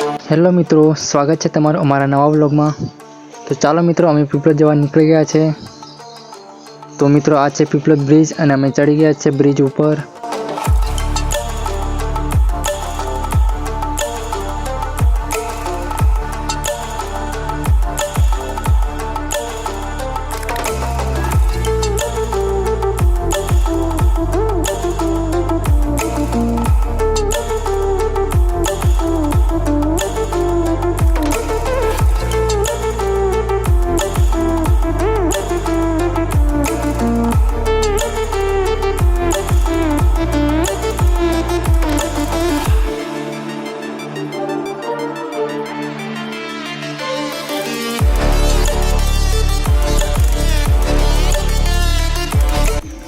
Hello મિત્રો, સ્વાગત છે તમારું અમારા નવા વ્લોગમાં। તો ચાલો મિત્રો, અમે પીપલોદ જવા નીકળી ગયા છે। તો મિત્રો, આ છે પીપલોદ બ્રિજ અને અમે ચડી ગયા છે બ્રિજ ઉપર।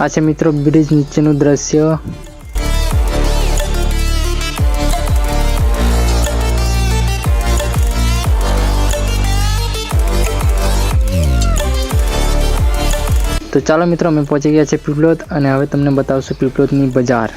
આ છે મિત્રો બ્રિજ નીચેનું દ્રશ્ય। તો ચાલો મિત્રો, અમે પહોંચી ગયા છે પીપલોદ અને હવે તમને બતાવશું પીપલોદની બજાર।